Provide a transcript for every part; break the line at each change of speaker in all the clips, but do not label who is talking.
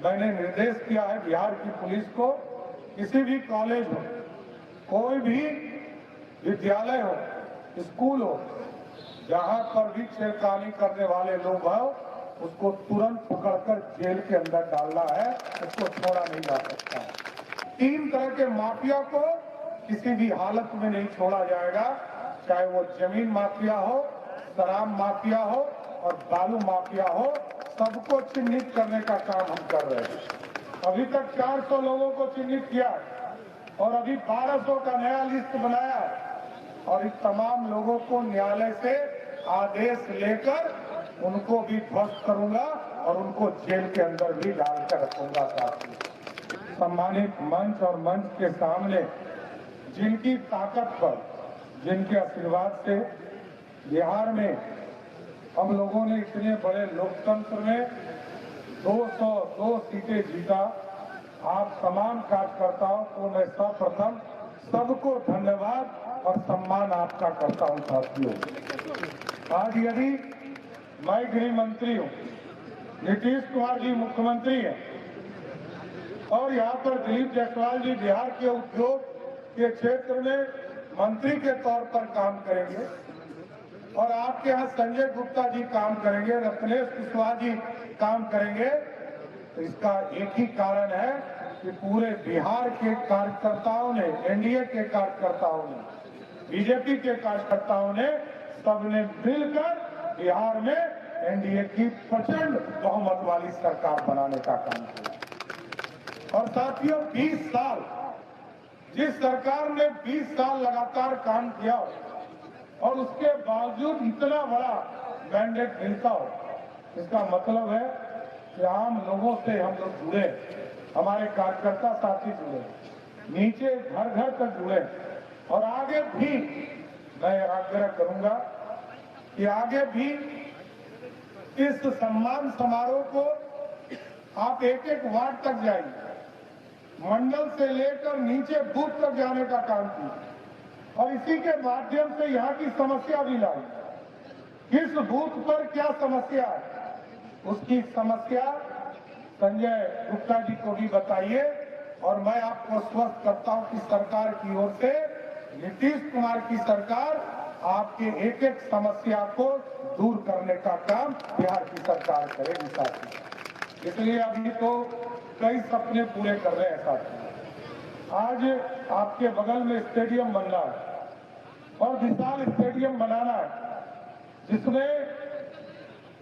मैंने निर्देश किया है बिहार की पुलिस को, किसी भी कॉलेज हो, कोई भी विद्यालय हो, स्कूल हो, जहां पर भी छेड़खानी करने वाले लोग हो, उसको तुरंत पकड़कर जेल के अंदर डालना है, उसको छोड़ा नहीं जा सकता। 3 तरह के माफिया को किसी भी हालत में नहीं छोड़ा जाएगा, चाहे वो जमीन माफिया हो, शराब माफिया हो और बालू माफिया हो, सबको चिन्हित करने का काम हम कर रहे हैं। अभी तक 400 लोगों को चिन्हित किया और अभी 1200 का नया लिस्ट बनाया और इस तमाम लोगों को न्यायालय से आदेश लेकर उनको भी ध्वस्त करूंगा और उनको जेल के अंदर भी डालकर रखूंगा। साथियों, सम्मानित मंच और मंच के सामने जिनकी ताकत पर, जिनके आशीर्वाद से बिहार में हम लोगों ने इतने बड़े लोकतंत्र में 202 सीटें जीता, आप तमाम कार्यकर्ताओं को मैं सर्वप्रथम सबको धन्यवाद और सम्मान आपका करता हूं। साथियों, आज यदि मैं गृह मंत्री हूं, नीतीश कुमार जी मुख्यमंत्री हैं और यहाँ पर दिलीप जायसवाल जी बिहार के उद्योग के क्षेत्र में मंत्री के तौर पर काम करेंगे और आपके यहाँ संजय गुप्ता जी काम करेंगे, रत्नेश कुशवाहा जी काम करेंगे, तो इसका एक ही कारण है कि पूरे बिहार के कार्यकर्ताओं ने, एनडीए के कार्यकर्ताओं ने, बीजेपी के कार्यकर्ताओं ने, सबने मिलकर बिहार में एनडीए की प्रचंड बहुमत वाली सरकार बनाने का काम किया। और साथियों, 20 साल, जिस सरकार ने 20 साल लगातार काम किया और उसके बावजूद इतना बड़ा मैंडेट मिलता हो, इसका मतलब है कि आम लोगों से हम लोग जुड़े, हमारे कार्यकर्ता साथी जुड़े, नीचे घर घर तक जुड़े और आगे भी मैं आग्रह करूंगा कि आगे भी इस सम्मान समारोह को आप एक एक वार्ड तक जाइए, मंडल से लेकर नीचे बूथ तक जाने का काम कीजिए और इसी के माध्यम से यहाँ की समस्या भी लाई। किस बूथ पर क्या समस्या है, उसकी समस्या संजय गुप्ता जी को भी बताइए और मैं आपको स्वस्थ करता हूं कि सरकार की ओर से नीतीश कुमार की सरकार आपके एक एक समस्या को दूर करने का काम बिहार की सरकार करेगी। साथी, इसलिए अभी तो कई सपने पूरे कर रहे हैं। साथी, आज आपके बगल में स्टेडियम बनना है और विशाल स्टेडियम बनाना है, जिसमें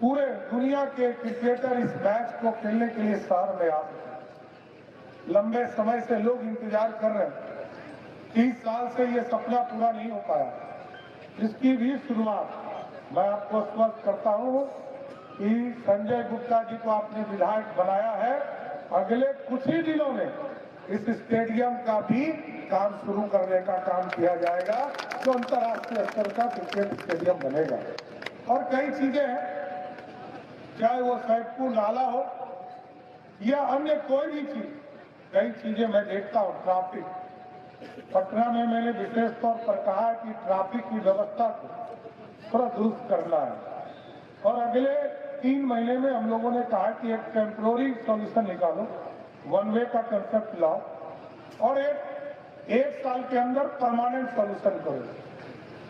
पूरे दुनिया के क्रिकेटर इस मैच को खेलने के लिए शहर में आ सके। लंबे समय से लोग इंतजार कर रहे हैं, 30 साल से ये सपना पूरा नहीं हो पाया। इसकी भी शुरुआत मैं आपको स्पष्ट करता हूं कि संजय गुप्ता जी को आपने विधायक बनाया है, अगले कुछ ही दिनों में इस स्टेडियम का भी काम शुरू करने का काम किया जाएगा, जो अंतर्राष्ट्रीय स्तर का क्रिकेट स्टेडियम बनेगा। और कई चीजें हैं, चाहे वो सैदपुर नाला हो या अन्य कोई भी चीज, कई चीजें मैं देखता हूँ। ट्रैफिक, पटना में मैंने विशेष तौर पर कहा है कि ट्रैफिक की व्यवस्था को थोड़ा दुरुस्त करना है और अगले 3 महीने में हम लोगों ने कहा कि एक टेम्पोररी सॉल्यूशन निकालो, 1 वे का कंसेप्ट लाओ और एक साल के अंदर परमानेंट सॉल्यूशन करो।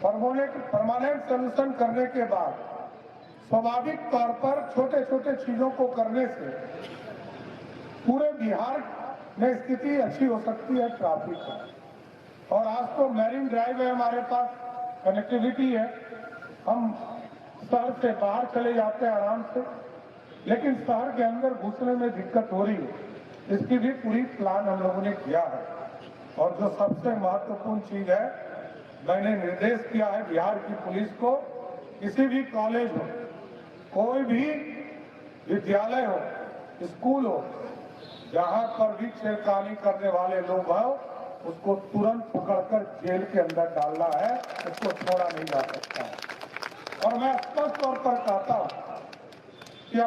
परमानेंट सॉल्यूशन करने के बाद स्वाभाविक तौर पर छोटे छोटे चीजों को करने से पूरे बिहार में स्थिति अच्छी हो सकती है ट्रैफिक की। और आज तो मैरीन ड्राइव है, हमारे पास कनेक्टिविटी है, हम शहर से बाहर चले जाते हैं आराम से, लेकिन शहर के अंदर घुसने में दिक्कत हो रही है। इसकी भी पूरी प्लान हम लोगों ने किया है। और जो सबसे महत्वपूर्ण चीज है, मैंने निर्देश किया है बिहार की पुलिस को, किसी भी कॉलेज हो, कोई भी विद्यालय हो, स्कूल हो, जहां पर भी छेड़खानी करने वाले लोग हो, उसको तुरंत पकड़कर जेल के अंदर डालना है, उसको छोड़ा नहीं जा सकता। और मैं स्पष्ट तौर पर कहता हूं कि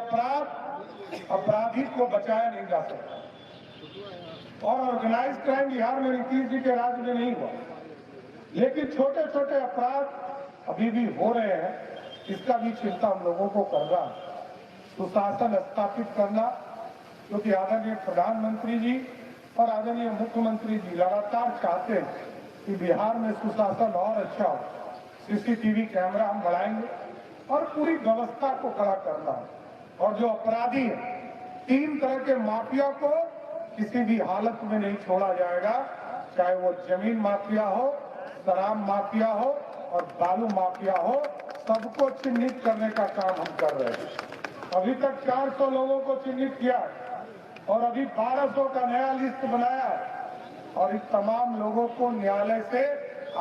अपराधी को बचाया नहीं जा सकता और ऑर्गेनाइज क्राइम बिहार में नीतीश जी के राज्य में नहीं हुआ, लेकिन छोटे छोटे अपराध अभी भी हो रहे हैं, इसका भी चिंता हम लोगों को करना है। सुशासन स्थापित करना, क्योंकि आदरणीय प्रधानमंत्री जी और आदरणीय मुख्यमंत्री जी लगातार चाहते हैं कि बिहार में सुशासन और अच्छा हो। सीसीटीवी कैमरा हम बढ़ाएंगे और पूरी व्यवस्था को खड़ा करना है। और जो अपराधी है, 3 तरह के माफिया को किसी भी हालत में नहीं छोड़ा जाएगा, चाहे वो जमीन माफिया हो, शराब माफिया हो और बालू माफिया हो, सबको चिन्हित करने का काम हम कर रहे हैं। अभी तक 400 लोगों को चिन्हित किया और अभी 1200 का नया लिस्ट बनाया है और इन तमाम लोगों को न्यायालय से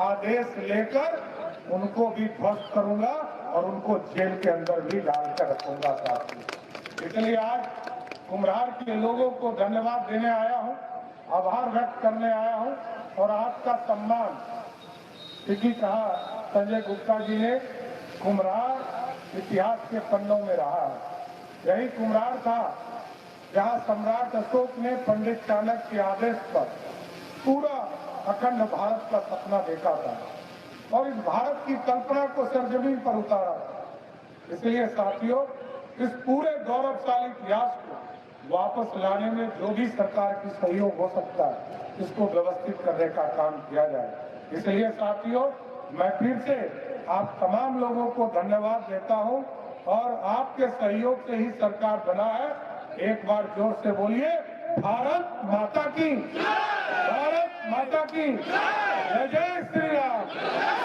आदेश लेकर उनको भी ध्वस्त करूंगा और उनको जेल के अंदर भी डालकर रखूंगा साथी। इसलिए आज कुम्हरार के लोगों को धन्यवाद देने आया हूं, आभार व्यक्त करने आया हूं और आपका सम्मान, क्योंकि कहा संजय गुप्ता जी ने, कुम्हरार इतिहास के पन्नों में रहा है। यही कुम्हरार था जहां सम्राट अशोक ने पंडित चाणक्य के आदेश पर पूरा अखंड भारत का सपना देखा था और इस भारत की कल्पना को सरजमीन पर उतारा था। इसलिए साथियों, इस पूरे गौरवशाली इतिहास को वापस लाने में जो भी सरकार की सहयोग हो सकता है, इसको व्यवस्थित करने का काम किया जाए। इसलिए साथियों, मैं फिर से आप तमाम लोगों को धन्यवाद देता हूं और आपके सहयोग से ही सरकार बना है। एक बार जोर से बोलिए, भारत माता की, भारत माता की जय। जय श्री राम।